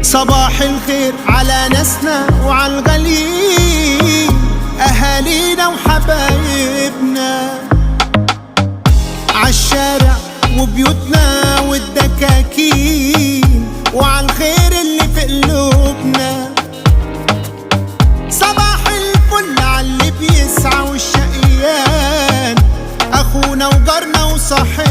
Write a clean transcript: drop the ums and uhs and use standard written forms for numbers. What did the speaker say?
صباح الخير على ناسنا وعلى الغاليين، أهالينا وحبايبنا عالشارع وبيوتنا والدكاكين، وعلى الخير اللي في قلوبنا. صباح الفل عاللي بيسعى والشقيان، أخونا وجارنا وصاحبنا.